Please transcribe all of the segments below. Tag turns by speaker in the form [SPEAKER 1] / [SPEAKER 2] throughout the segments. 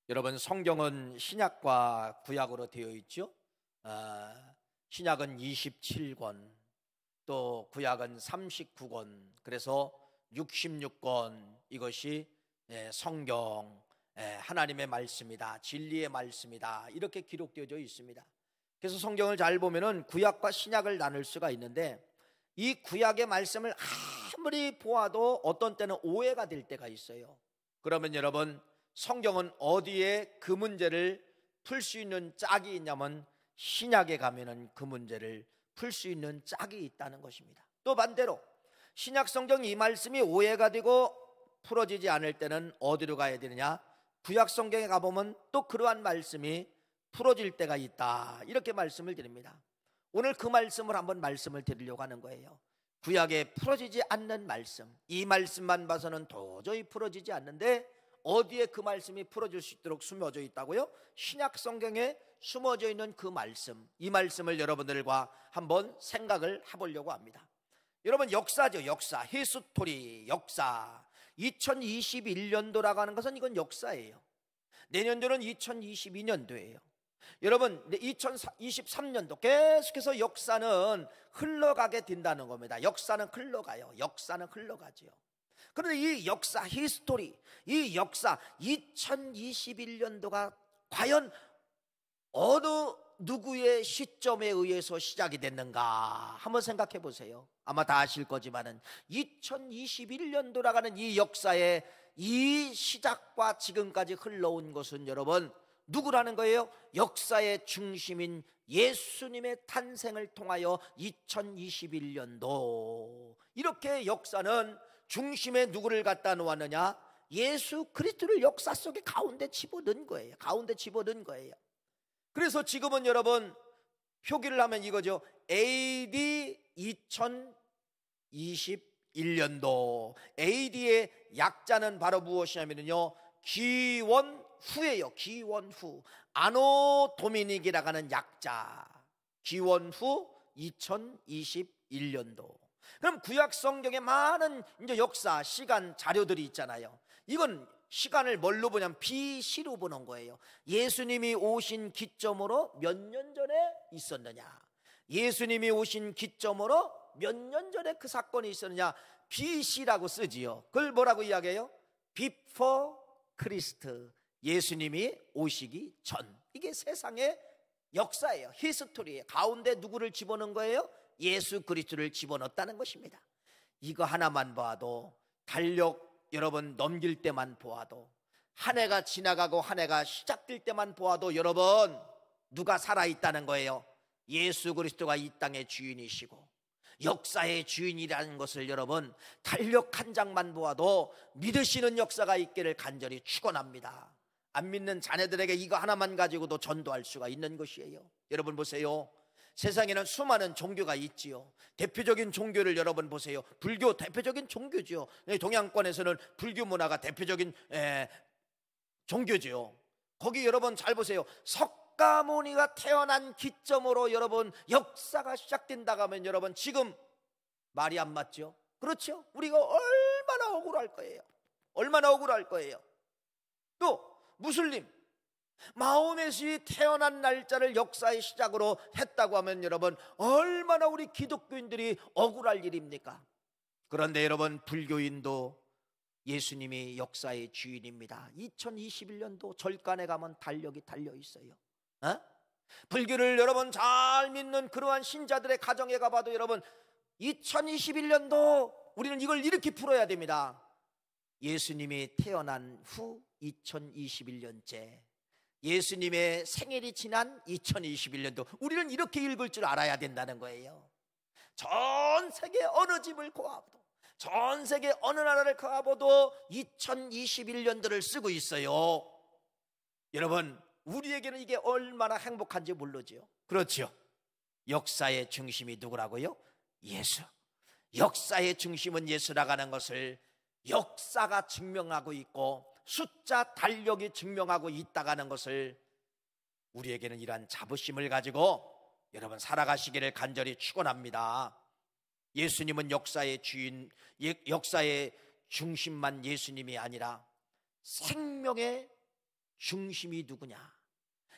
[SPEAKER 1] 여러분, 성경은 신약과 구약으로 되어 있죠. 신약은 27권, 또 구약은 39권, 그래서 66권. 이것이 성경, 하나님의 말씀이다, 진리의 말씀이다, 이렇게 기록되어져 있습니다. 그래서 성경을 잘 보면은 구약과 신약을 나눌 수가 있는데, 이 구약의 말씀을 아무리 보아도 어떤 때는 오해가 될 때가 있어요. 그러면 여러분, 성경은 어디에 그 문제를 풀 수 있는 짝이 있냐면 신약에 가면은 그 문제를 풀 수 있는 짝이 있다는 것입니다. 또 반대로 신약 성경 이 말씀이 오해가 되고 풀어지지 않을 때는 어디로 가야 되느냐? 구약 성경에 가보면 또 그러한 말씀이 풀어질 때가 있다, 이렇게 말씀을 드립니다. 오늘 그 말씀을 한번 말씀을 드리려고 하는 거예요. 구약에 풀어지지 않는 말씀, 이 말씀만 봐서는 도저히 풀어지지 않는데 어디에 그 말씀이 풀어질 수 있도록 숨어져 있다고요? 신약 성경에 숨어져 있는 그 말씀, 이 말씀을 여러분들과 한번 생각을 해보려고 합니다. 여러분, 역사죠. 역사, 히스토리, 역사. 2021년도라고 하는 것은 이건 역사예요. 내년도는 2022년도예요. 여러분, 2023년도 계속해서 역사는 흘러가게 된다는 겁니다. 역사는 흘러가요. 역사는 흘러가죠. 그런데 이 역사, 히스토리, 이 역사 2021년도가 과연 어느 누구의 시점에 의해서 시작이 됐는가 한번 생각해 보세요. 아마 다 아실 거지만은 2021년도라고 하는 이 역사의 이 시작과 지금까지 흘러온 것은 여러분 누구라는 거예요? 역사의 중심인 예수님의 탄생을 통하여 2021년도, 이렇게 역사는 중심에 누구를 갖다 놓았느냐? 예수 그리스도를 역사 속에 가운데 집어넣은 거예요. 가운데 집어넣은 거예요. 그래서 지금은 여러분 표기를 하면 이거죠. AD 2021년도. AD의 약자는 바로 무엇이냐면요, 기원후예요. 기원후. 아노 도미닉이라고 하는 약자. 기원후 2021년도. 그럼 구약 성경에 많은 이제 역사, 시간, 자료들이 있잖아요. 이건 시간을 뭘로 보냐면 BC로 보는 거예요. 예수님이 오신 기점으로 몇 년 전에 있었느냐, 예수님이 오신 기점으로 몇 년 전에 그 사건이 있었느냐, BC라고 쓰지요. 그걸 뭐라고 이야기해요? Before Christ, 예수님이 오시기 전. 이게 세상의 역사예요. 히스토리예요. 가운데 누구를 집어넣은 거예요? 예수 그리스도를 집어넣었다는 것입니다. 이거 하나만 봐도, 달력 여러분 넘길 때만 보아도, 한 해가 지나가고 한 해가 시작될 때만 보아도 여러분 누가 살아있다는 거예요? 예수 그리스도가 이 땅의 주인이시고 역사의 주인이라는 것을 여러분 달력 한 장만 보아도 믿으시는 역사가 있기를 간절히 축원합니다. 안 믿는 자녀들에게 이거 하나만 가지고도 전도할 수가 있는 것이에요. 여러분 보세요. 세상에는 수많은 종교가 있지요. 대표적인 종교를 여러분 보세요. 불교 대표적인 종교죠. 동양권에서는 불교 문화가 대표적인 종교죠. 거기 여러분 잘 보세요. 석가모니가 태어난 기점으로 여러분 역사가 시작된다고 하면 여러분 지금 말이 안 맞죠? 그렇죠? 우리가 얼마나 억울할 거예요. 얼마나 억울할 거예요. 또 무슬림, 마호메시 태어난 날짜를 역사의 시작으로 했다고 하면 여러분 얼마나 우리 기독교인들이 억울할 일입니까? 그런데 여러분 불교인도 예수님이 역사의 주인입니다. 2021년도 절간에 가면 달력이 달려 있어요. 불교를 여러분 잘 믿는 그러한 신자들의 가정에 가봐도 여러분 2021년도 우리는 이걸 이렇게 풀어야 됩니다. 예수님이 태어난 후 2021년째, 예수님의 생일이 지난 2021년도, 우리는 이렇게 읽을 줄 알아야 된다는 거예요. 전 세계 어느 집을 가봐도, 전 세계 어느 나라를 가봐도 2021년도를 쓰고 있어요. 여러분 우리에게는 이게 얼마나 행복한지 모르죠. 그렇죠? 역사의 중심이 누구라고요? 예수. 역사의 중심은 예수라고 하는 것을 역사가 증명하고 있고 숫자 달력이 증명하고 있다가는 것을 우리에게는 이러한 자부심을 가지고 여러분 살아가시기를 간절히 축원합니다. 예수님은 역사의 주인, 역사의 중심만 예수님이 아니라 생명의 중심이 누구냐?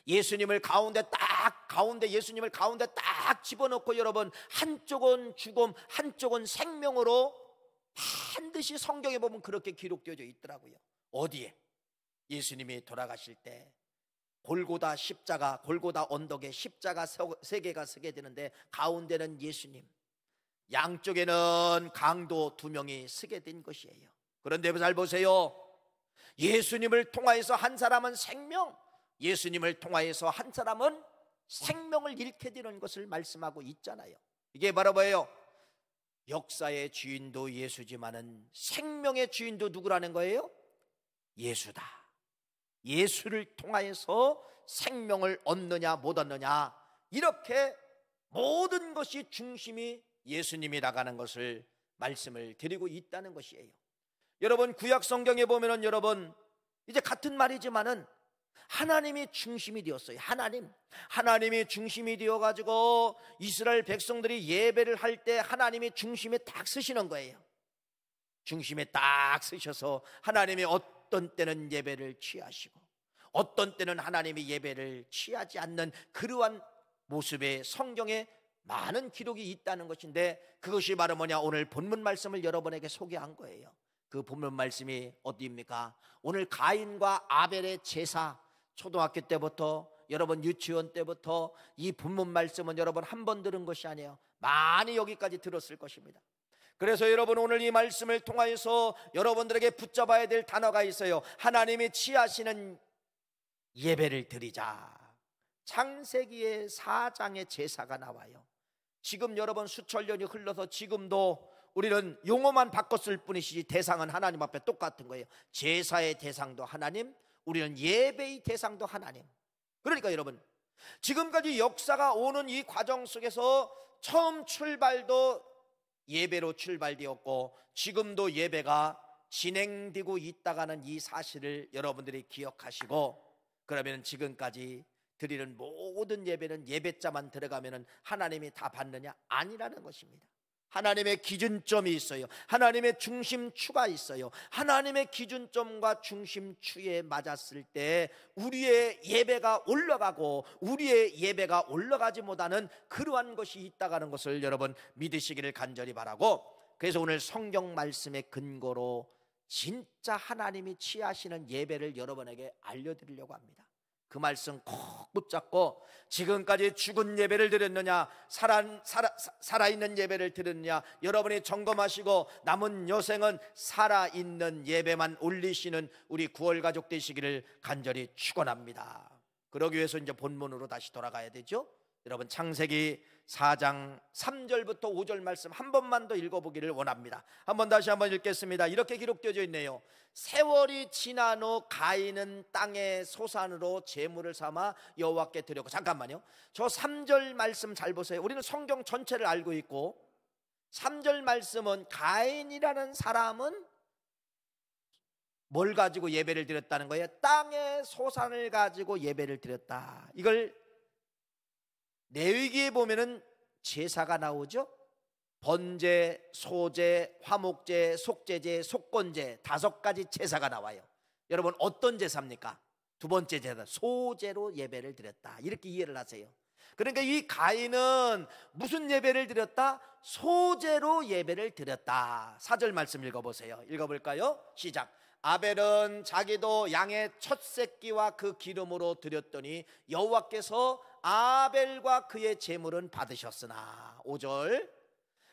[SPEAKER 1] 예수님을 가운데 딱 집어넣고 여러분, 한쪽은 죽음, 한쪽은 생명으로 반드시 성경에 보면 그렇게 기록되어져 있더라고요. 어디에? 예수님이 돌아가실 때 골고다 언덕에 십자가 세 개가 서게 되는데 가운데는 예수님, 양쪽에는 강도 2명이 서게 된 것이에요. 그런데 잘 보세요. 예수님을 통하여서 한 사람은 생명, 예수님을 통하여서 한 사람은 생명을 잃게 되는 것을 말씀하고 있잖아요. 이게 바로 뭐예요? 역사의 주인도 예수지만은 생명의 주인도 누구라는 거예요? 예수다. 예수를 통하여서 생명을 얻느냐 못 얻느냐, 이렇게 모든 것이 중심이 예수님이라는 것을 말씀을 드리고 있다는 것이에요. 여러분, 구약 성경에 보면은 여러분, 이제 같은 말이지만은 하나님이 중심이 되었어요. 하나님이 중심이 되어가지고 이스라엘 백성들이 예배를 할 때 하나님이 중심에 딱 서시는 거예요. 중심에 딱 서셔서 하나님이 어떤 때는 예배를 취하시고 어떤 때는 하나님이 예배를 취하지 않는 그러한 모습의 성경에 많은 기록이 있다는 것인데, 그것이 바로 뭐냐? 오늘 본문 말씀을 여러분에게 소개한 거예요. 그 본문 말씀이 어디입니까? 오늘 가인과 아벨의 제사, 초등학교 때부터 여러분 유치원 때부터 이 본문 말씀은 여러분 한 번 들은 것이 아니에요. 많이 여기까지 들었을 것입니다. 그래서 여러분, 오늘 이 말씀을 통하여서 여러분들에게 붙잡아야 될 단어가 있어요. 하나님이 취하시는 예배를 드리자. 창세기의 4장의 제사가 나와요. 지금 여러분 수천 년이 흘러서 지금도 우리는 용어만 바꿨을 뿐이지 대상은 하나님 앞에 똑같은 거예요. 제사의 대상도 하나님, 우리는 예배의 대상도 하나님. 그러니까 여러분, 지금까지 역사가 오는 이 과정 속에서 처음 출발도 예배로 출발되었고 지금도 예배가 진행되고 있다가는 이 사실을 여러분들이 기억하시고, 그러면 지금까지 드리는 모든 예배는 예배자만 들어가면 하나님이 다 받느냐? 아니라는 것입니다. 하나님의 기준점이 있어요. 하나님의 중심추가 있어요. 하나님의 기준점과 중심추에 맞았을 때 우리의 예배가 올라가고 우리의 예배가 올라가지 못하는 그러한 것이 있다는 것을 여러분 믿으시기를 간절히 바라고, 그래서 오늘 성경 말씀의 근거로 진짜 하나님이 취하시는 예배를 여러분에게 알려드리려고 합니다. 그 말씀 꼭 붙잡고, 지금까지 죽은 예배를 드렸느냐 살아있는 예배를 드렸느냐 여러분이 점검하시고 남은 여생은 살아있는 예배만 올리시는 우리 구월가족 되시기를 간절히 축원합니다. 그러기 위해서 이제 본문으로 다시 돌아가야 되죠. 여러분, 창세기 4장 3절부터 5절 말씀 한 번만 더 읽어보기를 원합니다. 다시 한번 읽겠습니다. 이렇게 기록되어 있네요. 세월이 지난 후 가인은 땅의 소산으로 제물을 삼아 여호와께 드렸고, 잠깐만요, 저 3절 말씀 잘 보세요. 우리는 성경 전체를 알고 있고 3절 말씀은 가인이라는 사람은 뭘 가지고 예배를 드렸다는 거예요? 땅의 소산을 가지고 예배를 드렸다. 이걸 레위기에 보면은 제사가 나오죠. 번제, 소제, 화목제, 속제제, 속건제 5가지 제사가 나와요. 여러분, 어떤 제사입니까? 두 번째 제사, 소제로 예배를 드렸다. 이렇게 이해를 하세요. 그러니까 이 가인은 무슨 예배를 드렸다? 소제로 예배를 드렸다. 4절 말씀 읽어보세요. 읽어볼까요? 시작. 아벨은 자기도 양의 첫 새끼와 그 기름으로 드렸더니 여호와께서 아벨과 그의 제물은 받으셨으나, 5절,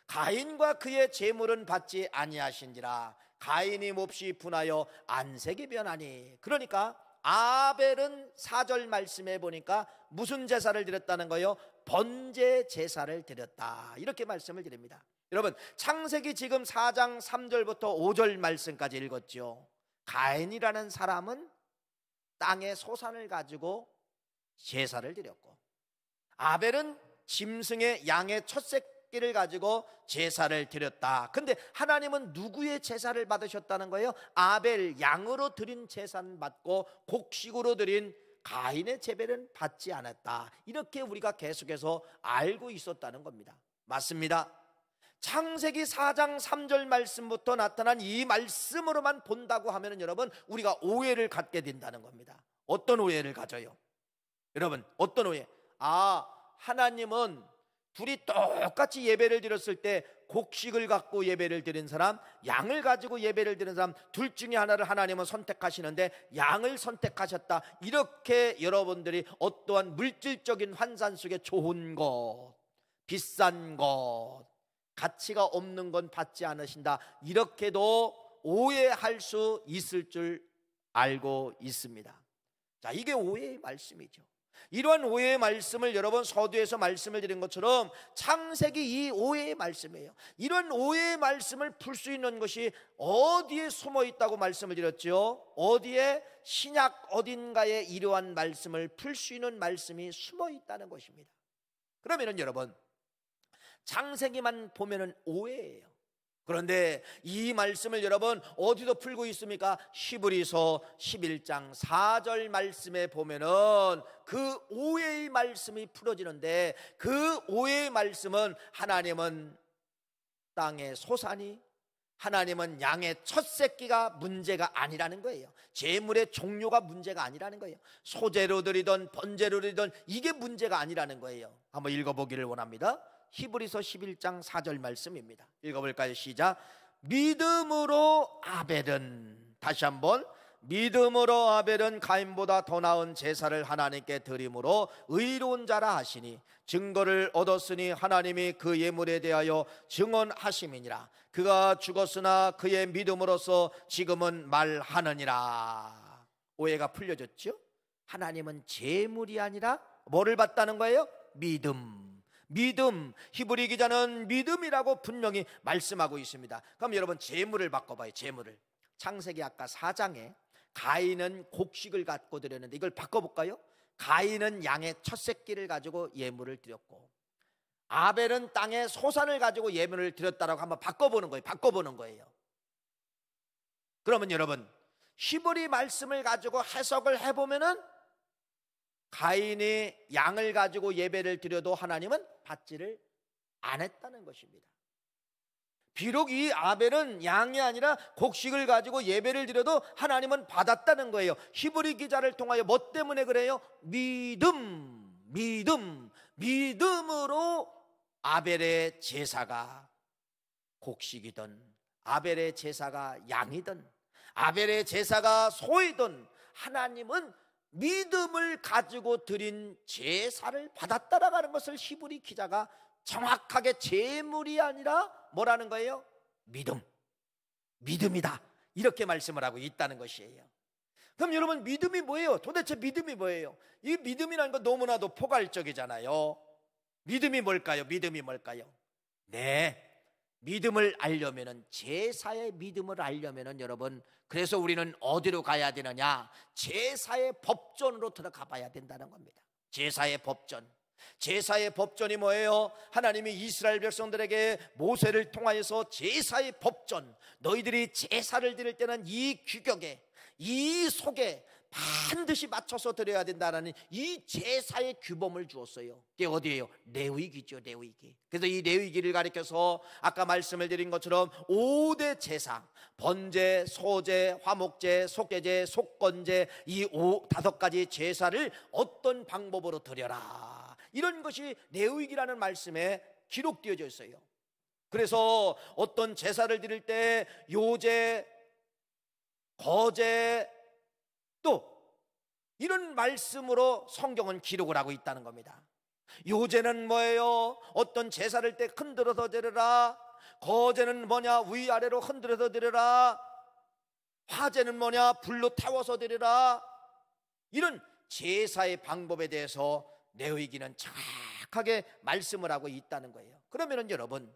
[SPEAKER 1] 가인과 그의 제물은 받지 아니하신지라 가인이 몹시 분하여 안색이 변하니. 그러니까 아벨은 4절 말씀에 보니까 무슨 제사를 드렸다는 거예요? 번제 제사를 드렸다. 이렇게 말씀을 드립니다. 여러분, 창세기 지금 4장 3절부터 5절 말씀까지 읽었죠. 가인이라는 사람은 땅의 소산을 가지고 제사를 드렸고, 아벨은 짐승의 양의 첫 새끼를 가지고 제사를 드렸다. 근데 하나님은 누구의 제사를 받으셨다는 거예요? 아벨 양으로 드린 제사는 받고 곡식으로 드린 가인의 제배는 받지 않았다. 이렇게 우리가 계속해서 알고 있었다는 겁니다. 맞습니다. 창세기 4장 3절 말씀부터 나타난 이 말씀으로만 본다고 하면 여러분, 우리가 오해를 갖게 된다는 겁니다. 어떤 오해를 가져요? 여러분, 어떤 오해? 하나님은 둘이 똑같이 예배를 드렸을 때 곡식을 갖고 예배를 드린 사람, 양을 가지고 예배를 드린 사람, 둘 중에 하나를 하나님은 선택하시는데 양을 선택하셨다. 이렇게 여러분들이 어떠한 물질적인 환산 속에 좋은 것, 비싼 것, 가치가 없는 건 받지 않으신다, 이렇게도 오해할 수 있을 줄 알고 있습니다. 자, 이게 오해의 말씀이죠. 이러한 오해의 말씀을 여러분 서두에서 말씀을 드린 것처럼 창세기 이 오해의 말씀이에요. 이런 오해의 말씀을 풀 수 있는 것이 어디에 숨어 있다고 말씀을 드렸죠? 어디에? 신약 어딘가에 이러한 말씀을 풀 수 있는 말씀이 숨어 있다는 것입니다. 그러면은 여러분, 창세기만 보면은 오해예요. 그런데 이 말씀을 여러분 어디도 풀고 있습니까? 히브리서 11장 4절 말씀에 보면은 그 오해의 말씀이 풀어지는데, 그 오해의 말씀은 하나님은 땅의 소산이, 하나님은 양의 첫 새끼가 문제가 아니라는 거예요. 제물의 종류가 문제가 아니라는 거예요. 소재로 드리던 번제로 드리던 이게 문제가 아니라는 거예요. 한번 읽어보기를 원합니다. 히브리서 11장 4절 말씀입니다. 읽어볼까요? 시작. 믿음으로 아벨은, 다시 한번, 믿음으로 아벨은 가인보다 더 나은 제사를 하나님께 드림으로 의로운 자라 하시니 증거를 얻었으니 하나님이 그 예물에 대하여 증언하심이니라. 그가 죽었으나 그의 믿음으로써 지금은 말하느니라. 오해가 풀려졌죠? 하나님은 제물이 아니라 뭐를 받다는 거예요? 믿음. 히브리 기자는 믿음이라고 분명히 말씀하고 있습니다. 그럼 여러분, 제물을 바꿔봐요. 제물을. 창세기 아까 4장에 가인은 곡식을 갖고 드렸는데 이걸 바꿔볼까요? 가인은 양의 첫 새끼를 가지고 예물을 드렸고 아벨은 땅의 소산을 가지고 예물을 드렸다라고 한번 바꿔보는 거예요. 그러면 여러분, 히브리 말씀을 가지고 해석을 해보면은 가인이 양을 가지고 예배를 드려도 하나님은 받지를 않았다는 것입니다. 비록 이 아벨은 양이 아니라 곡식을 가지고 예배를 드려도 하나님은 받았다는 거예요. 히브리 기자를 통하여 뭐 때문에 그래요? 믿음으로 아벨의 제사가 곡식이든 아벨의 제사가 양이든 아벨의 제사가 소이든 하나님은 믿음을 가지고 드린 제사를 받았다라고 하는 것을 히브리 기자가 정확하게 제물이 아니라 뭐라는 거예요? 믿음이다, 이렇게 말씀을 하고 있다는 것이에요. 그럼 여러분, 믿음이 뭐예요? 도대체 믿음이 뭐예요? 이 믿음이라는 건 너무나도 포괄적이잖아요. 믿음이 뭘까요? 네, 믿음을 알려면은, 제사의 믿음을 알려면은 여러분, 그래서 우리는 어디로 가야 되느냐? 제사의 법전으로 들어가 봐야 된다는 겁니다. 제사의 법전이 뭐예요? 하나님이 이스라엘 백성들에게 모세를 통하여서 제사의 법전, 너희들이 제사를 드릴 때는 이 규격에, 이 속에 반드시 맞춰서 드려야 된다는 이 제사의 규범을 주었어요. 이게 어디예요? 레위기죠, 레위기. 그래서 이 레위기를 가리켜서 아까 말씀을 드린 것처럼 5대 제사, 번제, 소제, 화목제, 속죄제, 속건제, 이 5가지 제사를 어떤 방법으로 드려라, 이런 것이 레위기라는 말씀에 기록되어져 있어요. 그래서 어떤 제사를 드릴 때 요제, 거제, 또 이런 말씀으로 성경은 기록을 하고 있다는 겁니다. 요제는 뭐예요? 어떤 제사를 때 흔들어서 드려라. 거제는 뭐냐? 위아래로 흔들어서 드려라. 화제는 뭐냐? 불로 태워서 드려라. 이런 제사의 방법에 대해서 레위기는 정확하게 말씀을 하고 있다는 거예요. 그러면은 여러분,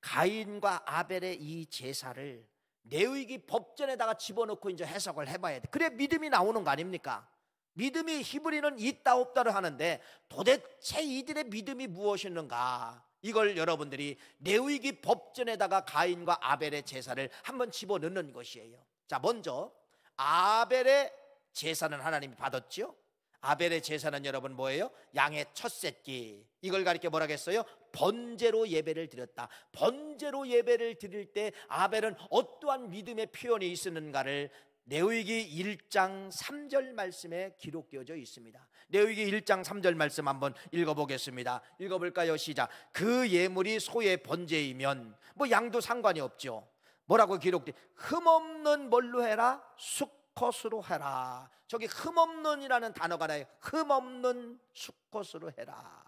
[SPEAKER 1] 가인과 아벨의 이 제사를 레위기 법전에다가 집어넣고 이제 해석을 해봐야 돼. 그래 믿음이 나오는 거 아닙니까? 믿음이, 히브리는 있다 없다를 하는데 도대체 이들의 믿음이 무엇이었는가, 이걸 여러분들이 레위기 법전에다가 가인과 아벨의 제사를 한번 집어넣는 것이에요. 자, 먼저 아벨의 제사는 하나님이 받았죠. 아벨의 제사는 여러분 뭐예요? 양의 첫 새끼. 이걸 가리켜 뭐라고 했어요? 번제로 예배를 드렸다. 번제로 예배를 드릴 때 아벨은 어떠한 믿음의 표현이 있었는가를 레위기 1장 3절 말씀에 기록되어져 있습니다. 레위기 1장 3절 말씀 한번 읽어보겠습니다. 읽어볼까요? 시작. 그 예물이 소의 번제이면 뭐 양도 상관이 없죠. 뭐라고 기록돼? 흠없는 뭘로 해라? 수컷으로 해라. 저기 흠없는이라는 단어가 나요. 흠없는 수컷으로 해라.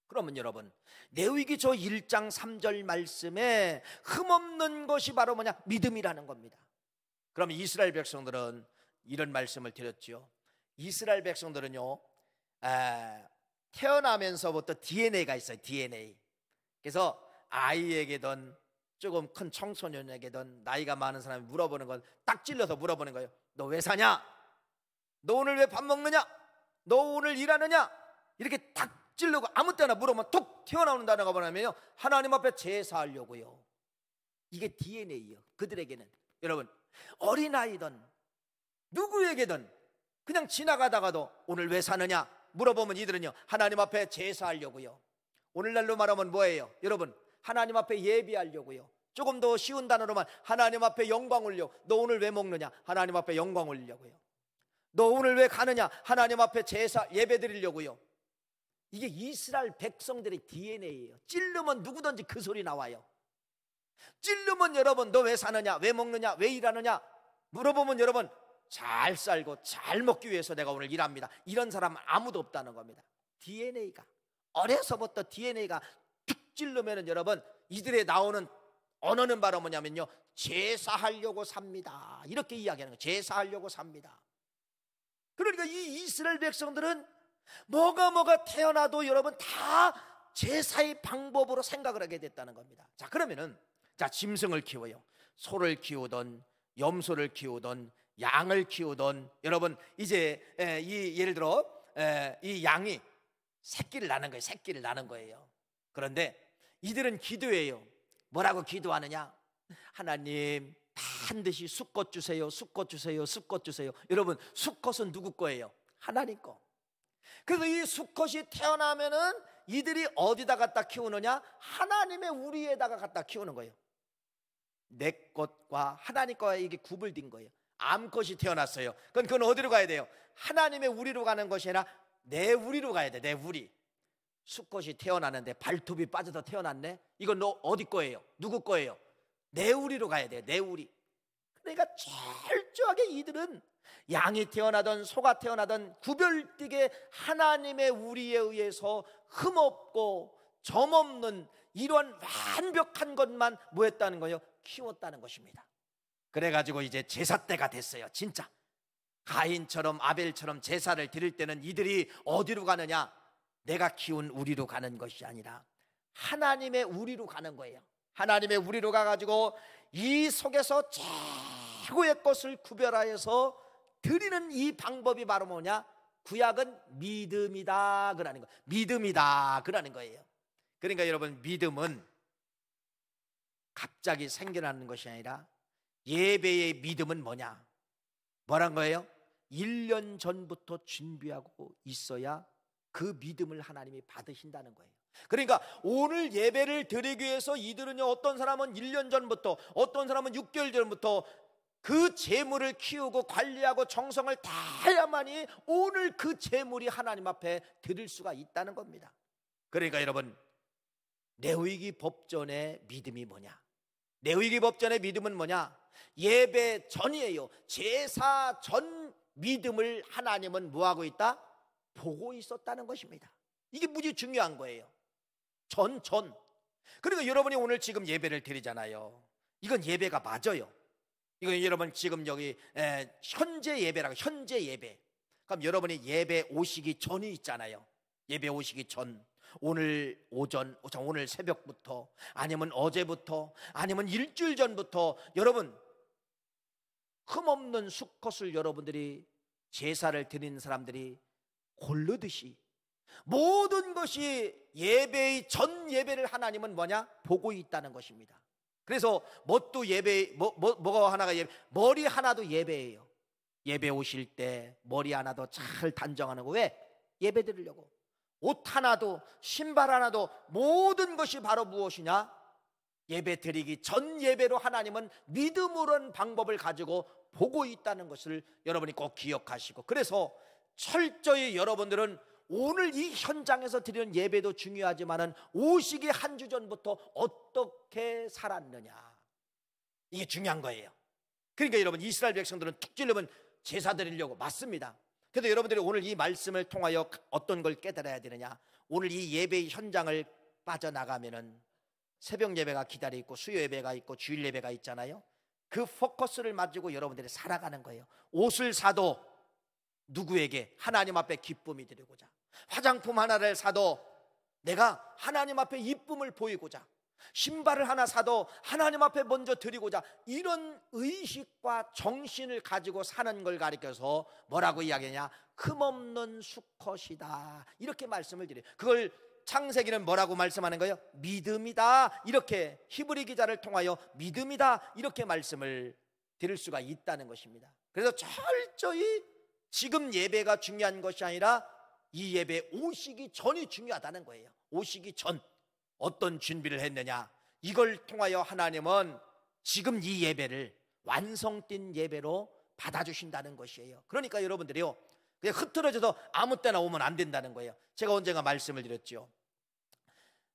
[SPEAKER 1] 그러면 여러분, 레위기 저 1장 3절 말씀에 흠없는 것이 바로 뭐냐? 믿음이라는 겁니다. 그러면 이스라엘 백성들은 이런 말씀을 드렸죠. 이스라엘 백성들은요, 태어나면서부터 DNA가 있어요. DNA. 그래서 아이에게든 조금 큰 청소년에게든 나이가 많은 사람이 물어보는 건 딱 찔러서 물어보는 거예요. 너 왜 사냐? 너 오늘 왜 밥 먹느냐? 너 오늘 일하느냐? 이렇게 딱 찔르고 아무 때나 물으면 툭 튀어나오는 단어가 뭐냐면요, 하나님 앞에 제사하려고요. 이게 DNA예요. 그들에게는. 여러분, 어린아이든 누구에게든 그냥 지나가다가도 오늘 왜 사느냐 물어보면 이들은요, 하나님 앞에 제사하려고요. 오늘날로 말하면 뭐예요? 여러분, 하나님 앞에 예비하려고요. 조금 더 쉬운 단어로만 하나님 앞에 영광 올려. 너 오늘 왜 먹느냐? 하나님 앞에 영광 올리려고요. 너 오늘 왜 가느냐? 하나님 앞에 제사 예배 드리려고요. 이게 이스라엘 백성들의 DNA예요. 찔르면 누구든지 그 소리 나와요. 찔르면 여러분, 너 왜 사느냐? 왜 먹느냐? 왜 일하느냐? 물어보면 여러분, 잘 살고 잘 먹기 위해서 내가 오늘 일합니다. 이런 사람은 아무도 없다는 겁니다. DNA가 어려서부터 DNA가 툭 찔르면은 여러분, 이들의 나오는 언어는 바로 뭐냐면요, 제사하려고 삽니다. 이렇게 이야기하는 거예요. 제사하려고 삽니다. 그러니까 이 이스라엘 백성들은 뭐가 태어나도 여러분 다 제사의 방법으로 생각을 하게 됐다는 겁니다. 자, 그러면은 자, 짐승을 키워요. 소를 키우던 염소를 키우던 양을 키우던 여러분, 이제 예를 들어 이 양이 새끼를 낳는 거예요. 새끼를 낳는 거예요. 그런데 이들은 기도해요. 뭐라고 기도하느냐? 하나님, 반드시 수컷 주세요. 수컷 주세요. 수컷 주세요. 여러분, 수컷은 누구 거예요? 하나님 거. 그래서 이 수컷이 태어나면은 이들이 어디다 갖다 키우느냐? 하나님의 우리에다가 갖다 키우는 거예요. 내 것과 하나님 것과 이게 구분된 거예요. 암컷이 태어났어요. 그건 어디로 가야 돼요? 하나님의 우리로 가는 것이 아니라 내 우리로 가야 돼. 내 우리. 수컷이 태어나는데 발톱이 빠져서 태어났네? 이건 너 어디 거예요? 누구 거예요? 내 우리로 가야 돼요. 내 우리. 그러니까 철저하게 이들은 양이 태어나든 소가 태어나든 구별되게 하나님의 우리에 의해서 흠없고 점없는 이러한 완벽한 것만 뭐 했다는 거예요? 키웠다는 것입니다. 그래가지고 이제 제사 때가 됐어요. 진짜 가인처럼 아벨처럼 제사를 드릴 때는 이들이 어디로 가느냐? 내가 키운 우리로 가는 것이 아니라 하나님의 우리로 가는 거예요. 하나님의 우리로 가가지고 이 속에서 최고의 것을 구별하여서 드리는 이 방법이 바로 뭐냐? 구약은 믿음이다 그러는 거예요. 믿음이다 그러는 거예요. 그러니까 여러분, 믿음은 갑자기 생겨나는 것이 아니라 예배의 믿음은 뭐냐? 뭐란 거예요? 1년 전부터 준비하고 있어야 그 믿음을 하나님이 받으신다는 거예요. 그러니까 오늘 예배를 드리기 위해서 이들은요, 어떤 사람은 1년 전부터, 어떤 사람은 6개월 전부터 그 재물을 키우고 관리하고 정성을 다해야만이 오늘 그 재물이 하나님 앞에 드릴 수가 있다는 겁니다. 그러니까 여러분, 레위기 법전의 믿음이 뭐냐? 레위기 법전의 믿음은 뭐냐? 예배 전이에요. 제사 전 믿음을 하나님은 뭐하고 있다? 보고 있었다는 것입니다. 이게 무지 중요한 거예요. 전. 그러니까 여러분이 오늘 지금 예배를 드리잖아요. 이건 예배가 맞아요. 이건 여러분 지금 여기 현재 예배라고, 현재 예배. 그럼 여러분이 예배 오시기 전이 있잖아요. 예배 오시기 전, 오늘 오전, 오늘 새벽부터, 아니면 어제부터, 아니면 일주일 전부터 여러분 흠없는 수컷을 여러분들이 제사를 드리는 사람들이 고르듯이 모든 것이 예배의 전 예배를 하나님은 뭐냐? 보고 있다는 것입니다. 그래서 뭣도 예배, 뭐가 하나가 예배, 머리 하나도 예배예요. 예배 오실 때 머리 하나도 잘 단정하는 거. 왜? 예배 드리려고. 옷 하나도, 신발 하나도, 모든 것이 바로 무엇이냐? 예배 드리기 전 예배로 하나님은 믿음으로는 방법을 가지고 보고 있다는 것을 여러분이 꼭 기억하시고, 그래서 철저히 여러분들은 오늘 이 현장에서 드리는 예배도 중요하지만은 오시기 한 주 전부터 어떻게 살았느냐, 이게 중요한 거예요. 그러니까 여러분, 이스라엘 백성들은 툭 찔르면 제사 드리려고 맞습니다. 그래도 여러분들이 오늘 이 말씀을 통하여 어떤 걸 깨달아야 되느냐, 오늘 이 예배의 현장을 빠져나가면은 새벽 예배가 기다려 있고 수요 예배가 있고 주일 예배가 있잖아요. 그 포커스를 가지고 여러분들이 살아가는 거예요. 옷을 사도 누구에게? 하나님 앞에 기쁨이 드리고자. 화장품 하나를 사도 내가 하나님 앞에 이쁨을 보이고자. 신발을 하나 사도 하나님 앞에 먼저 드리고자. 이런 의식과 정신을 가지고 사는 걸 가리켜서 뭐라고 이야기하냐? 흠없는 수컷이다, 이렇게 말씀을 드려요. 그걸 창세기는 뭐라고 말씀하는 거예요? 믿음이다, 이렇게 히브리 기자를 통하여 믿음이다, 이렇게 말씀을 드릴 수가 있다는 것입니다. 그래서 철저히 지금 예배가 중요한 것이 아니라 이 예배 오시기 전이 중요하다는 거예요. 오시기 전 어떤 준비를 했느냐, 이걸 통하여 하나님은 지금 이 예배를 완성된 예배로 받아주신다는 것이에요. 그러니까 여러분들이요, 그냥 흐트러져서 아무 때나 오면 안 된다는 거예요. 제가 언젠가 말씀을 드렸죠.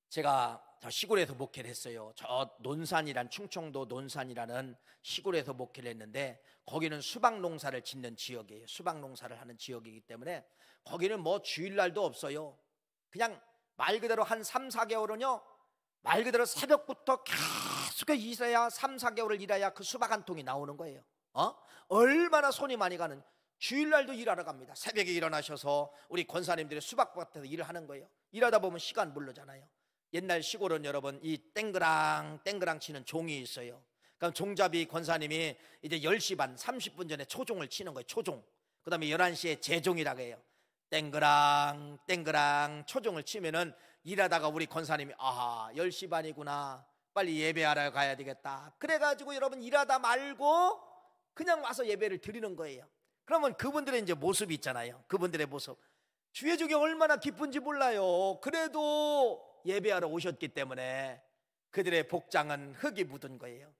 [SPEAKER 1] 제가 저 시골에서 목회를 했어요. 저 논산이란, 충청도 논산이라는 시골에서 목회를 했는데, 거기는 수박 농사를 짓는 지역이에요. 수박 농사를 하는 지역이기 때문에 거기는 뭐 주일날도 없어요. 그냥 말 그대로 한 3, 4개월은요 말 그대로 새벽부터 계속 일해야 3, 4개월을 일해야 그 수박 한 통이 나오는 거예요. 얼마나 손이 많이 가는. 주일날도 일하러 갑니다. 새벽에 일어나셔서 우리 권사님들이 수박밭에서 일을 하는 거예요. 일하다 보면 시간 모르잖아요. 옛날 시골은 여러분 이 땡그랑 치는 종이 있어요. 그럼 종잡이 권사님이 이제 10시 반 30분 전에 초종을 치는 거예요. 초종. 그 다음에 11시에 재종이라고 해요. 땡그랑 초종을 치면은 일하다가 우리 권사님이 10시 반이구나, 빨리 예배하러 가야 되겠다, 그래가지고 여러분 일하다 말고 그냥 와서 예배를 드리는 거예요. 그러면 그분들의 이제 모습이 있잖아요. 그분들의 모습, 주의 종이 얼마나 기쁜지 몰라요. 그래도 예배하러 오셨기 때문에 그들의 복장은 흙이 묻은 거예요.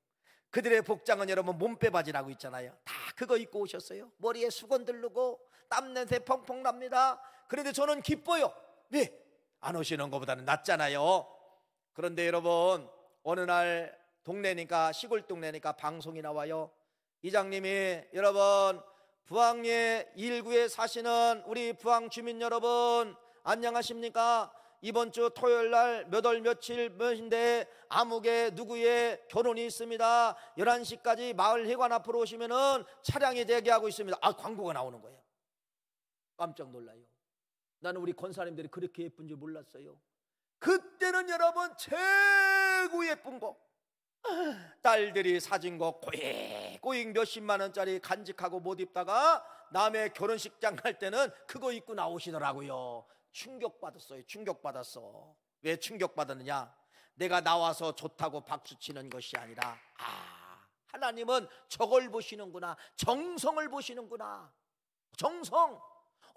[SPEAKER 1] 그들의 복장은 여러분 몸빼바지라고 있잖아요. 다 그거 입고 오셨어요. 머리에 수건 두르고 땀냄새 펑펑 납니다. 그런데 저는 기뻐요. 왜? 안 오시는 것보다는 낫잖아요. 그런데 여러분, 어느 날 동네니까, 시골 동네니까 방송이 나와요. 이장님이 여러분 부항리 1구에 사시는 우리 부항 주민 여러분 안녕하십니까? 이번 주 토요일 날 몇 월 며칠 몇인데 아무개 누구의 결혼이 있습니다. 11시까지 마을 회관 앞으로 오시면은 차량이 대기하고 있습니다. 광고가 나오는 거예요. 깜짝 놀라요. 나는 우리 권사님들이 그렇게 예쁜 줄 몰랐어요. 그때는 여러분 최고 예쁜 거, 딸들이 사진 거 꼬익 몇십만 원짜리 간직하고 못 입다가 남의 결혼식장 갈 때는 그거 입고 나오시더라고요. 충격받았어요. 충격받았어. 왜 충격받았느냐? 내가 나와서 좋다고 박수치는 것이 아니라 하나님은 저걸 보시는구나, 정성을 보시는구나. 정성.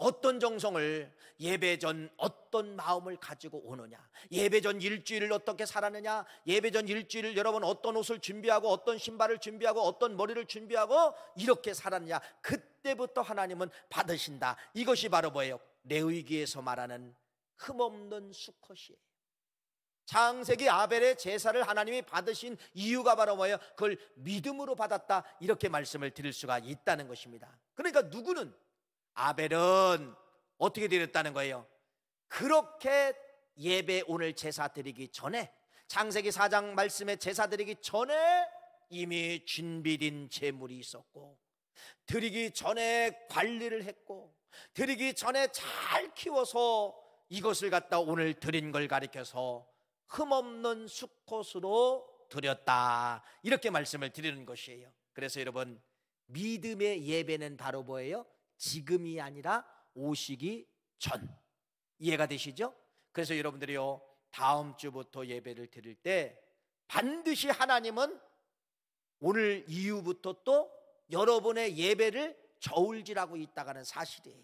[SPEAKER 1] 어떤 정성을, 예배 전 어떤 마음을 가지고 오느냐, 예배 전 일주일을 어떻게 살았느냐, 예배 전 일주일을 여러분 어떤 옷을 준비하고 어떤 신발을 준비하고 어떤 머리를 준비하고 이렇게 살았느냐, 그때부터 하나님은 받으신다. 이것이 바로 뭐예요? 레위기에서 말하는 흠없는 수컷이에요. 창세기 아벨의 제사를 하나님이 받으신 이유가 바로 뭐예요? 그걸 믿음으로 받았다, 이렇게 말씀을 드릴 수가 있다는 것입니다. 그러니까 누구는, 아벨은 어떻게 드렸다는 거예요? 그렇게 예배 오늘 제사 드리기 전에, 창세기 4장 말씀에 제사 드리기 전에 이미 준비된 제물이 있었고, 드리기 전에 관리를 했고, 드리기 전에 잘 키워서 이것을 갖다 오늘 드린 걸 가리켜서 흠없는 수컷으로 드렸다, 이렇게 말씀을 드리는 것이에요. 그래서 여러분, 믿음의 예배는 바로 뭐예요? 지금이 아니라 오시기 전. 이해가 되시죠? 그래서 여러분들이요, 다음 주부터 예배를 드릴 때 반드시 하나님은 오늘 이후부터 또 여러분의 예배를 저울질하고 있다가는 사실이에요.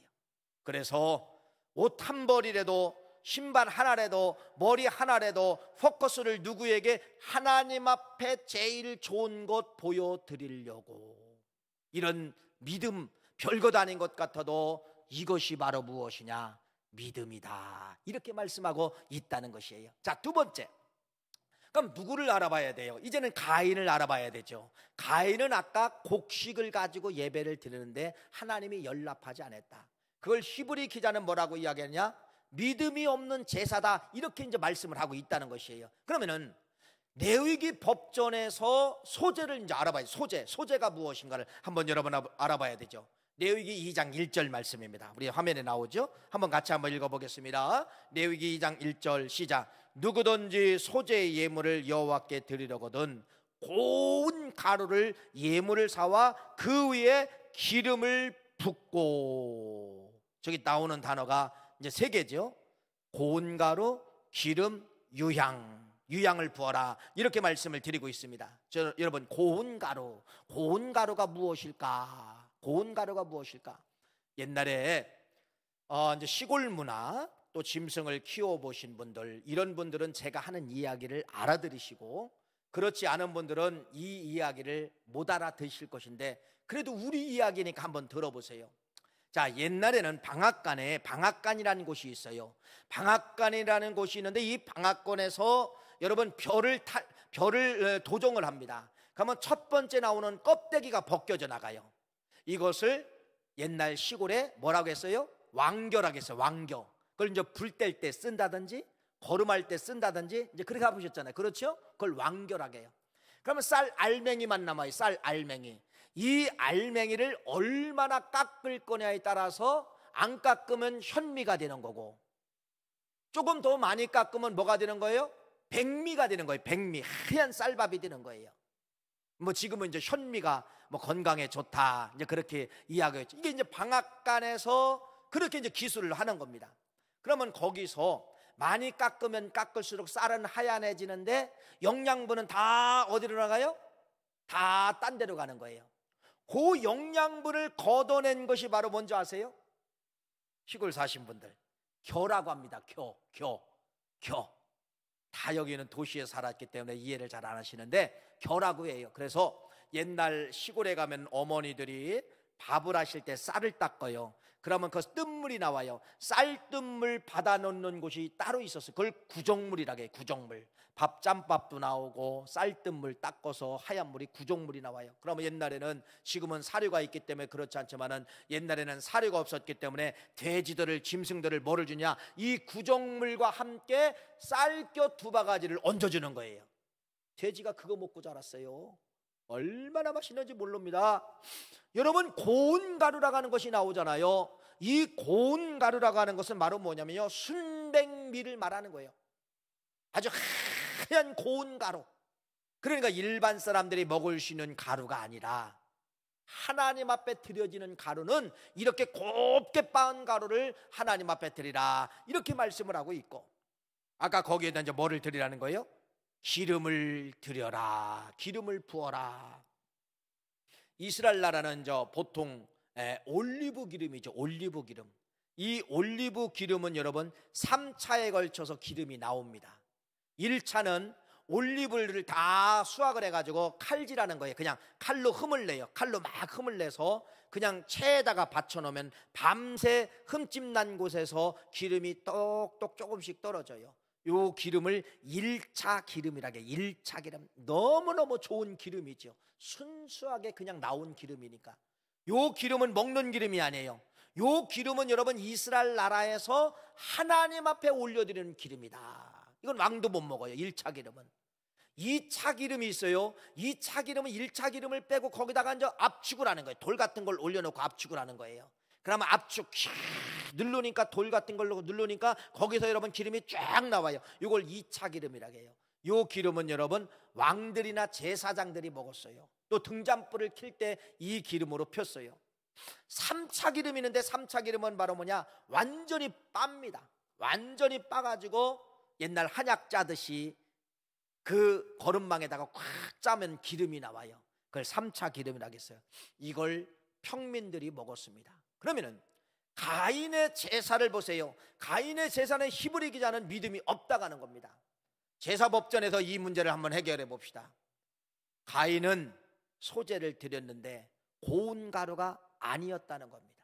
[SPEAKER 1] 그래서 옷 한 벌이라도, 신발 하나라도, 머리 하나라도 포커스를 누구에게? 하나님 앞에 제일 좋은 것 보여드리려고. 이런 믿음, 별것 아닌 것 같아도 이것이 바로 무엇이냐? 믿음이다. 이렇게 말씀하고 있다는 것이에요. 자, 두 번째. 그럼 누구를 알아봐야 돼요? 이제는 가인을 알아봐야 되죠. 가인은 아까 곡식을 가지고 예배를 드리는데 하나님이 연락하지 않았다. 그걸 히브리 기자는 뭐라고 이야기하냐? 믿음이 없는 제사다. 이렇게 이제 말씀을 하고 있다는 것이에요. 그러면은 레위기 법전에서 소제를 이제 알아봐야죠. 소제가 무엇인가를 한번 여러분 알아봐야 되죠. 레위기 2장 1절 말씀입니다. 우리 화면에 나오죠? 한번 같이 한번 읽어보겠습니다. 레위기 2장 1절 시작. 누구든지 소제의 예물을 여호와께 드리려거든 고운 가루를 예물을 사와 그 위에 기름을 붓고, 저기 나오는 단어가 이제 세 개죠. 고운 가루, 기름, 유향을 부어라. 이렇게 말씀을 드리고 있습니다. 여러분, 고운 가루가 무엇일까? 고운 가루가 무엇일까? 옛날에 이제 시골 문화, 또 짐승을 키워보신 분들, 이런 분들은 제가 하는 이야기를 알아들으시고, 그렇지 않은 분들은 이 이야기를 못 알아들으실 것인데, 그래도 우리 이야기니까 한번 들어보세요. 자, 옛날에는 방앗간이라는 곳이 있어요. 방앗간이라는 곳이 있는데 이 방앗간에서 여러분 별을 도종을 합니다. 그러면 첫 번째 나오는 껍데기가 벗겨져 나가요. 이것을 옛날 시골에 뭐라고 했어요? 왕겨라고 했어요. 왕겨. 그걸 이제 불 뗄 때 쓴다든지 거름할 때 쓴다든지 이제 그렇게 해보셨잖아요. 그렇죠? 그걸 왕겨라고 해요. 그러면 쌀 알맹이만 남아요. 쌀 알맹이. 이 알맹이를 얼마나 깎을 거냐에 따라서 안 깎으면 현미가 되는 거고, 조금 더 많이 깎으면 뭐가 되는 거예요? 백미가 되는 거예요. 백미, 하얀 쌀밥이 되는 거예요. 뭐 지금은 이제 현미가 뭐 건강에 좋다, 이제 그렇게 이야기했죠. 이게 이제 방앗간에서 그렇게 이제 기술을 하는 겁니다. 그러면 거기서 많이 깎으면 깎을수록 쌀은 하얀해지는데 영양분은 다 어디로 나가요? 다 딴 데로 가는 거예요. 그 영양분을 걷어낸 것이 바로 뭔지 아세요? 시골 사신 분들, 겨라고 합니다. 겨. 다 여기는 도시에 살았기 때문에 이해를 잘 안 하시는데 겨라고 해요. 그래서 옛날 시골에 가면 어머니들이 밥을 하실 때 쌀을 닦아요. 그러면 그 뜬물이 나와요. 쌀뜨물 받아 놓는 곳이 따로 있었어요. 그걸 구정물이라고 해요. 구정물. 짬밥도 나오고 쌀뜨물 닦아서 하얀 물이 구정물이 나와요. 그러면 옛날에는, 지금은 사료가 있기 때문에 그렇지 않지만은 옛날에는 사료가 없었기 때문에 돼지들을, 짐승들을 뭐를 주냐? 이 구정물과 함께 쌀겨 2바가지를 얹어주는 거예요. 돼지가 그거 먹고 자랐어요. 얼마나 맛있는지 모릅니다. 여러분, 고운 가루라고 하는 것이 나오잖아요. 이 고운 가루라고 하는 것은 바로 뭐냐면요, 순백미를 말하는 거예요. 아주 하얀 고운 가루. 그러니까 일반 사람들이 먹을 수 있는 가루가 아니라 하나님 앞에 드려지는 가루는 이렇게 곱게 빻은 가루를 하나님 앞에 드리라, 이렇게 말씀을 하고 있고, 아까 거기에다 이제 뭐를 드리라는 거예요? 기름을 드려라, 기름을 부어라. 이스라엘 나라는 보통 올리브 기름이죠. 올리브 기름. 이 올리브 기름은 여러분 3차에 걸쳐서 기름이 나옵니다. 1차는 올리브를 다 수확을 해가지고 칼질하는 거예요. 그냥 칼로 흠을 내요. 칼로 막 흠을 내서 그냥 체에다가 받쳐놓으면 밤새 흠집 난 곳에서 기름이 똑똑 조금씩 떨어져요. 요 기름을 1차 기름이라고 해요. 1차 기름. 너무너무 좋은 기름이죠. 순수하게 그냥 나온 기름이니까. 요 기름은 먹는 기름이 아니에요. 요 기름은 여러분 이스라엘 나라에서 하나님 앞에 올려드리는 기름이다. 이건 왕도 못 먹어요. 1차 기름은. 2차 기름이 있어요. 2차 기름은 1차 기름을 빼고 거기다가 이제 압축을 하는 거예요. 돌 같은 걸 올려놓고 압축을 하는 거예요. 그러면 압축 누르니까, 돌 같은 걸로 누르니까 거기서 여러분 기름이 쫙 나와요. 이걸 2차 기름이라고 해요. 이 기름은 여러분 왕들이나 제사장들이 먹었어요. 또 등잔불을 킬 때 이 기름으로 폈어요. 3차 기름이 있는데 3차 기름은 바로 뭐냐? 완전히 빱니다. 완전히 빻아가지고 옛날 한약 짜듯이 그 거름망에다가 꽉 짜면 기름이 나와요. 그걸 3차 기름이라고 했어요. 이걸 평민들이 먹었습니다. 그러면은 가인의 제사를 보세요. 가인의 제사는 히브리 기자는 믿음이 없다가는 겁니다. 제사법전에서 이 문제를 한번 해결해 봅시다. 가인은 소제를 드렸는데 고운 가루가 아니었다는 겁니다.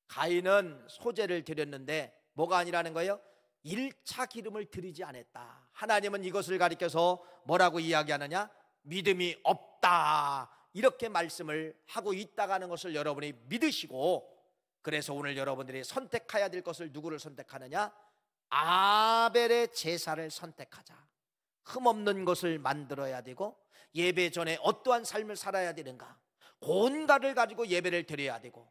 [SPEAKER 1] 가인은 소재를 드렸는데 뭐가 아니라는 거예요? 1차 기름을 드리지 않았다. 하나님은 이것을 가리켜서 뭐라고 이야기하느냐? 믿음이 없다, 이렇게 말씀을 하고 있다는 것을 여러분이 믿으시고, 그래서 오늘 여러분들이 선택해야 될 것을 누구를 선택하느냐? 아벨의 제사를 선택하자. 흠없는 것을 만들어야 되고, 예배 전에 어떠한 삶을 살아야 되는가? 고운 가루를 가지고 예배를 드려야 되고,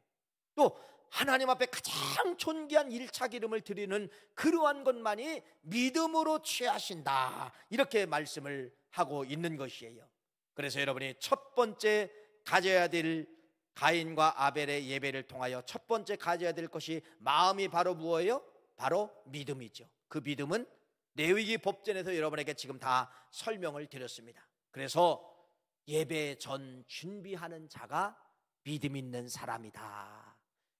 [SPEAKER 1] 또 하나님 앞에 가장 존귀한 1차 기름을 드리는 그러한 것만이 믿음으로 취하신다, 이렇게 말씀을 하고 있는 것이에요. 그래서 여러분이 첫 번째 가져야 될, 가인과 아벨의 예배를 통하여 첫 번째 가져야 될 것이 마음이 바로 무엇이에요? 바로 믿음이죠. 그 믿음은 레위기 법전에서 여러분에게 지금 다 설명을 드렸습니다. 그래서 예배 전 준비하는 자가 믿음 있는 사람이다.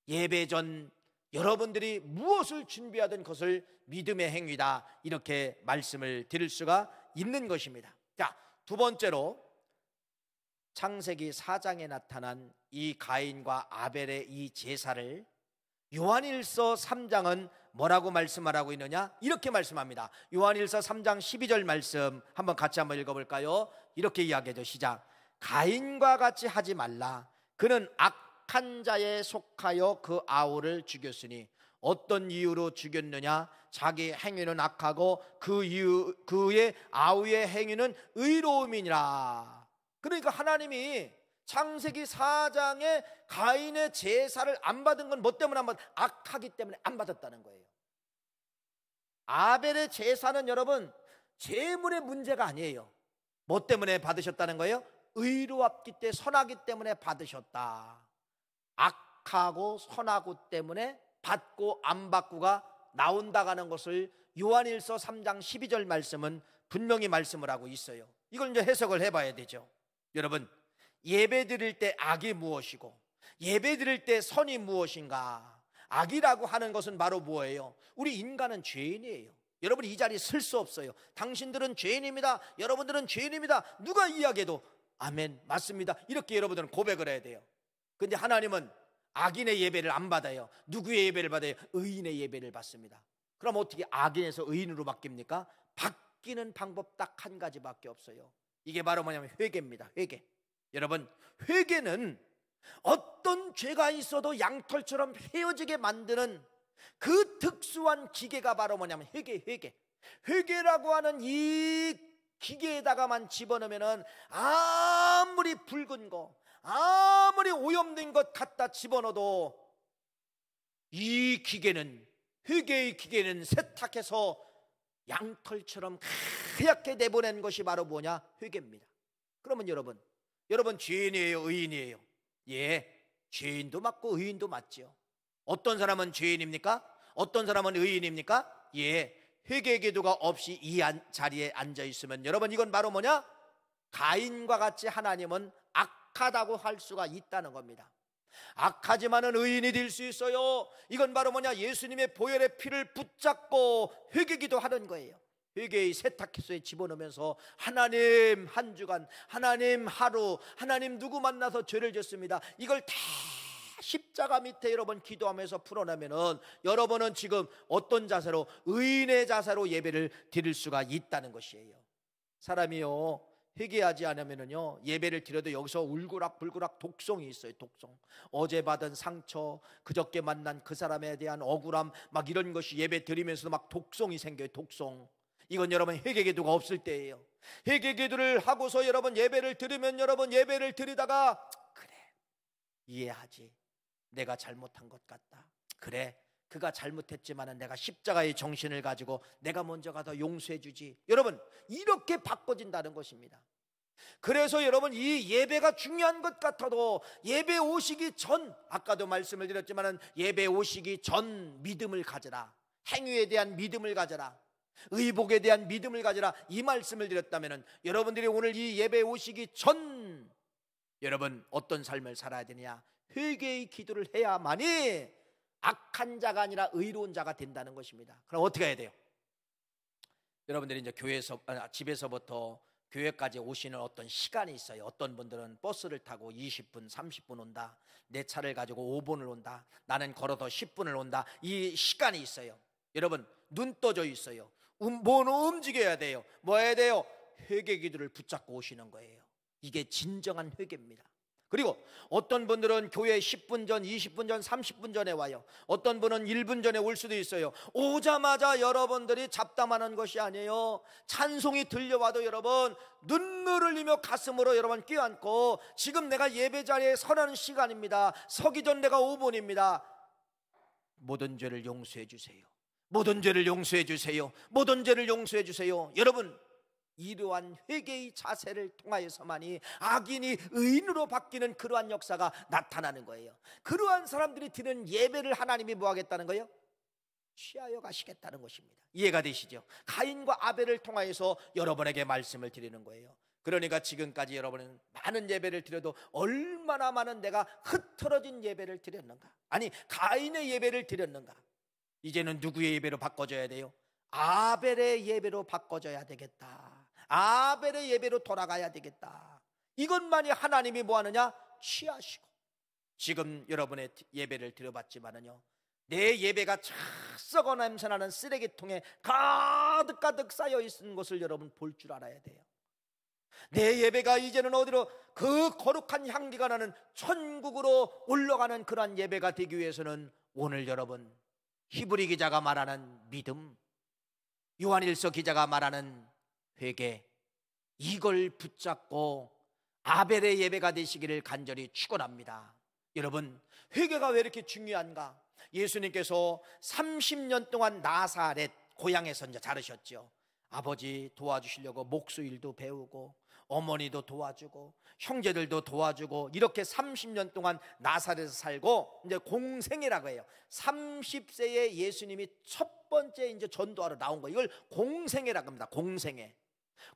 [SPEAKER 1] 예배 전 여러분들이 무엇을 준비하든 그것을 믿음의 행위다, 이렇게 말씀을 드릴 수가 있는 것입니다. 자, 두 번째로 창세기 4장에 나타난 이 가인과 아벨의 이 제사를 요한일서 3장은 뭐라고 말씀하고 있느냐? 이렇게 말씀합니다. 요한일서 3장 12절 말씀 한번 같이 한번 읽어볼까요? 이렇게 이야기하죠. 시작. 가인과 같이 하지 말라. 그는 악한 자에 속하여 그 아우를 죽였으니 어떤 이유로 죽였느냐? 자기 행위는 악하고 그의 아우의 행위는 의로움이니라. 그러니까 하나님이 창세기 4장에 가인의 제사를 안 받은 건 뭐 때문에 안 받? 악하기 때문에 안 받았다는 거예요. 아벨의 제사는 여러분 재물의 문제가 아니에요. 뭐 때문에 받으셨다는 거예요? 의로웠기 때문에, 선하기 때문에 받으셨다. 악하고 선하고 때문에 받고 안 받고가 나온다는 것을 요한일서 3장 12절 말씀은 분명히 말씀을 하고 있어요. 이걸 이제 해석을 해봐야 되죠. 여러분, 예배 드릴 때 악이 무엇이고 예배 드릴 때 선이 무엇인가? 악이라고 하는 것은 바로 뭐예요? 우리 인간은 죄인이에요. 여러분, 이 자리에 설 수 없어요. 당신들은 죄인입니다. 여러분들은 죄인입니다. 누가 이야기해도 아멘, 맞습니다, 이렇게 여러분들은 고백을 해야 돼요. 그런데 하나님은 악인의 예배를 안 받아요. 누구의 예배를 받아요? 의인의 예배를 받습니다. 그럼 어떻게 악인에서 의인으로 바뀝니까? 바뀌는 방법 딱 한 가지밖에 없어요. 이게 바로 뭐냐면 회개입니다. 회개. 여러분, 회개는 어떤 죄가 있어도 양털처럼 헤어지게 만드는 그 특수한 기계가 바로 뭐냐면 회개라고 하는 이 기계에다가만 집어넣으면 아무리 붉은 거, 아무리 오염된 것 갖다 집어넣어도 이 기계는, 회개의 기계는 세탁해서 양털처럼 하얗게 내보낸 것이 바로 뭐냐? 회개입니다. 그러면 여러분 죄인이에요, 의인이에요? 예, 죄인도 맞고 의인도 맞죠. 어떤 사람은 죄인입니까? 어떤 사람은 의인입니까? 예, 회개 기도가 없이 이 자리에 앉아 있으면 여러분, 이건 바로 뭐냐? 가인과 같이 하나님은 악하다고 할 수가 있다는 겁니다. 악하지만은 의인이 될 수 있어요. 이건 바로 뭐냐? 예수님의 보혈의 피를 붙잡고 회개 기도하는 거예요. 회개의 세탁기소에 집어넣으면서 하나님 한 주간, 하나님 하루, 하나님 누구 만나서 죄를 졌습니다, 이걸 다 십자가 밑에 여러분 기도하면서 풀어내면은 여러분은 지금 어떤 자세로? 의인의 자세로 예배를 드릴 수가 있다는 것이에요. 사람이요, 회개하지 않으면은요, 예배를 드려도 여기서 울고락불고락 독성이 있어요. 독성. 어제 받은 상처, 그저께 만난 그 사람에 대한 억울함, 막 이런 것이 예배 드리면서도 막 독성이 생겨요. 독성. 이건 여러분 회개 기도가 없을 때예요. 회개 기도를 하고서 여러분 예배를 드리면, 여러분 예배를 드리다가 그래, 이해하지, 내가 잘못한 것 같다. 그래, 그가 잘못했지만은 내가 십자가의 정신을 가지고 내가 먼저 가서 용서해 주지. 여러분, 이렇게 바꿔진다는 것입니다. 그래서 여러분, 이 예배가 중요한 것 같아도 예배 오시기 전, 아까도 말씀을 드렸지만은 예배 오시기 전 믿음을 가져라. 행위에 대한 믿음을 가져라. 의복에 대한 믿음을 가져라. 이 말씀을 드렸다면은 여러분들이 오늘 이 예배 오시기 전 여러분 어떤 삶을 살아야 되느냐? 회개의 기도를 해야만이 악한 자가 아니라 의로운 자가 된다는 것입니다. 그럼 어떻게 해야 돼요? 여러분들이 이제 집에서부터 교회까지 오시는 어떤 시간이 있어요. 어떤 분들은 버스를 타고 20분, 30분 온다. 내 차를 가지고 5분을 온다. 나는 걸어서 10분을 온다. 이 시간이 있어요. 여러분, 눈 떠져 있어요. 뭐 움직여야 돼요. 뭐 해야 돼요? 회개 기도를 붙잡고 오시는 거예요. 이게 진정한 회개입니다. 그리고 어떤 분들은 교회 10분 전, 20분 전, 30분 전에 와요. 어떤 분은 1분 전에 올 수도 있어요. 오자마자 여러분들이 잡담하는 것이 아니에요. 찬송이 들려와도 여러분 눈물을 흘리며 가슴으로 여러분 껴안고, 지금 내가 예배 자리에 서라는 시간입니다. 서기 전 내가 5분입니다. 모든 죄를 용서해 주세요. 모든 죄를 용서해 주세요. 모든 죄를 용서해 주세요. 여러분, 이러한 회개의 자세를 통하여서만이 악인이 의인으로 바뀌는 그러한 역사가 나타나는 거예요. 그러한 사람들이 드리는 예배를 하나님이 뭐 하겠다는 거예요? 취하여 가시겠다는 것입니다. 이해가 되시죠? 가인과 아벨을 통하여서 여러분에게 말씀을 드리는 거예요. 그러니까 지금까지 여러분은 많은 예배를 드려도 얼마나 많은 내가 흐트러진 예배를 드렸는가? 아니, 가인의 예배를 드렸는가? 이제는 누구의 예배로 바꿔줘야 돼요? 아벨의 예배로 바꿔줘야 되겠다. 아벨의 예배로 돌아가야 되겠다. 이것만이 하나님이 뭐 하느냐? 취하시고. 지금 여러분의 예배를 드려봤지만은요, 내 예배가 썩어 냄새나는 쓰레기통에 가득 쌓여 있는 것을 여러분 볼 줄 알아야 돼요. 내 예배가 이제는 어디로, 그 거룩한 향기가 나는 천국으로 올라가는 그러한 예배가 되기 위해서는 오늘 여러분 히브리 기자가 말하는 믿음, 요한일서 기자가 말하는 회개, 이걸 붙잡고 아벨의 예배가 되시기를 간절히 축원합니다. 여러분, 회개가 왜 이렇게 중요한가? 예수님께서 30년 동안 나사렛 고향에서 이제 자르셨죠. 아버지 도와주시려고 목수일도 배우고, 어머니도 도와주고, 형제들도 도와주고, 이렇게 30년 동안 나사렛에서 살고, 이제 공생애라고 해요. 30세에 예수님이 첫 번째 이제 전도하러 나온 거예요. 이걸 공생애라고 합니다. 공생애.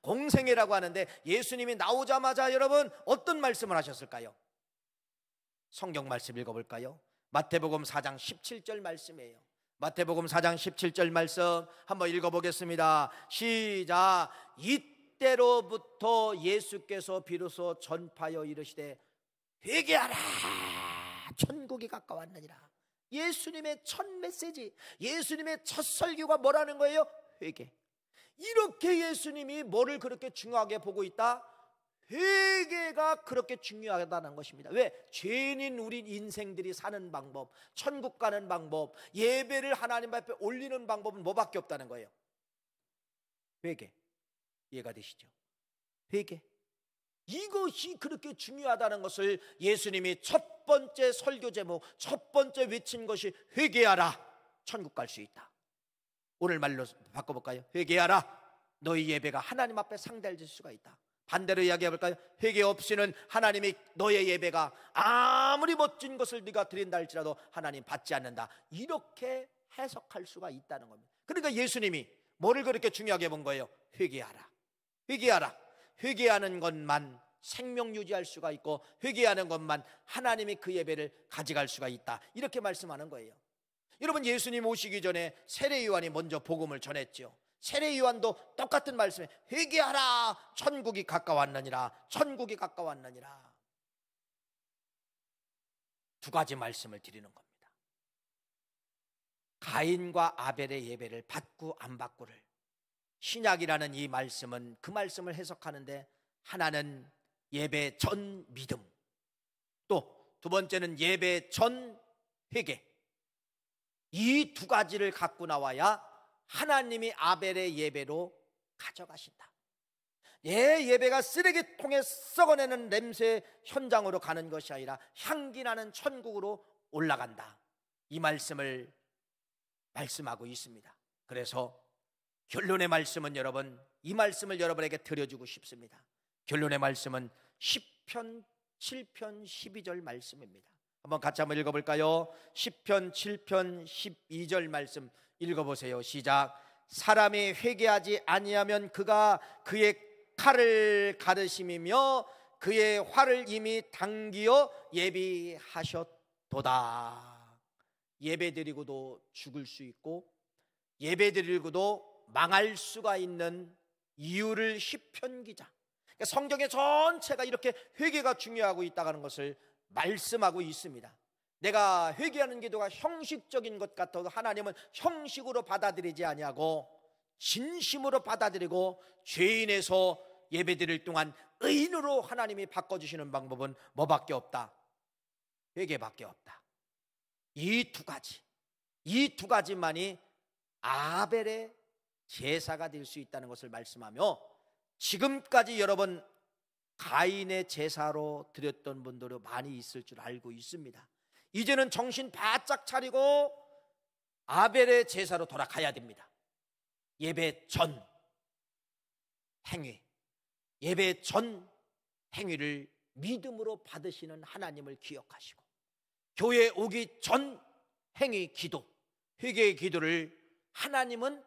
[SPEAKER 1] 공생애라고 하는데, 예수님이 나오자마자 여러분 어떤 말씀을 하셨을까요? 성경 말씀 읽어볼까요? 마태복음 4장 17절 말씀이에요. 마태복음 4장 17절 말씀 한번 읽어보겠습니다. 시작. 이때로부터 예수께서 비로소 전파하여 이르시되 회개하라, 천국이 가까웠느니라. 예수님의 첫 메시지, 예수님의 첫 설교가 뭐라는 거예요? 회개. 이렇게 예수님이 뭐를 그렇게 중요하게 보고 있다? 회개가 그렇게 중요하다는 것입니다. 왜? 죄인인 우리 인생들이 사는 방법, 천국 가는 방법, 예배를 하나님 앞에 올리는 방법은 뭐밖에 없다는 거예요? 회개. 이해가 되시죠? 회개. 이것이 그렇게 중요하다는 것을 예수님이 첫 번째 설교 제목, 첫 번째 외친 것이 회개하라, 천국 갈 수 있다. 오늘 말로 바꿔볼까요? 회개하라, 너희 예배가 하나님 앞에 상달될 수가 있다. 반대로 이야기해볼까요? 회개 없이는 하나님이 너의 예배가 아무리 멋진 것을 네가 드린다 할지라도 하나님 받지 않는다. 이렇게 해석할 수가 있다는 겁니다. 그러니까 예수님이 뭐를 그렇게 중요하게 본 거예요? 회개하라. 회개하라. 회개하는 것만 생명 유지할 수가 있고, 회개하는 것만 하나님이 그 예배를 가져갈 수가 있다. 이렇게 말씀하는 거예요. 여러분, 예수님 오시기 전에 세례 요한이 먼저 복음을 전했죠. 세례 요한도 똑같은 말씀에 회개하라, 천국이 가까웠느니라, 천국이 가까웠느니라. 두 가지 말씀을 드리는 겁니다. 가인과 아벨의 예배를 받고 안 받고를, 신약이라는 이 말씀은 그 말씀을 해석하는데, 하나는 예배 전 믿음, 또 두 번째는 예배 전 회개, 이 두 가지를 갖고 나와야 하나님이 아벨의 예배로 가져가신다. 내 예배가 쓰레기통에 썩어내는 냄새 현장으로 가는 것이 아니라 향기 나는 천국으로 올라간다. 이 말씀을 말씀하고 있습니다. 그래서 결론의 말씀은 여러분, 이 말씀을 여러분에게 드려주고 싶습니다. 결론의 말씀은 시편 7편 12절 말씀입니다. 한번 같이 한번 읽어볼까요? 시편 7편 12절 말씀 읽어보세요. 시작. 사람이 회개하지 아니하면 그가 그의 칼을 가르심이며 그의 활을 이미 당기어 예비하셨도다. 예배드리고도 죽을 수 있고, 예배드리고도 망할 수가 있는 이유를 시편 기자, 그러니까 성경의 전체가 이렇게 회개가 중요하고 있다는 것을 말씀하고 있습니다. 내가 회개하는 기도가 형식적인 것 같아도 하나님은 형식으로 받아들이지 아니하고 진심으로 받아들이고, 죄인에서 예배드릴 동안 의인으로 하나님이 바꿔주시는 방법은 뭐밖에 없다? 회개밖에 없다. 이 두 가지만이 아벨의 제사가 될 수 있다는 것을 말씀하며, 지금까지 여러분 가인의 제사로 드렸던 분들도 많이 있을 줄 알고 있습니다. 이제는 정신 바짝 차리고 아벨의 제사로 돌아가야 됩니다. 예배 전 행위, 예배 전 행위를 믿음으로 받으시는 하나님을 기억하시고, 교회 오기 전 행위 기도, 회개의 기도를 하나님은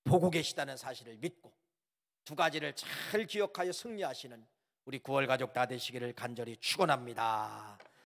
[SPEAKER 1] 보고 계시다는 사실을 믿고, 두 가지를 잘 기억하여 승리하시는 우리 9월 가족 다 되시기를 간절히 축원합니다.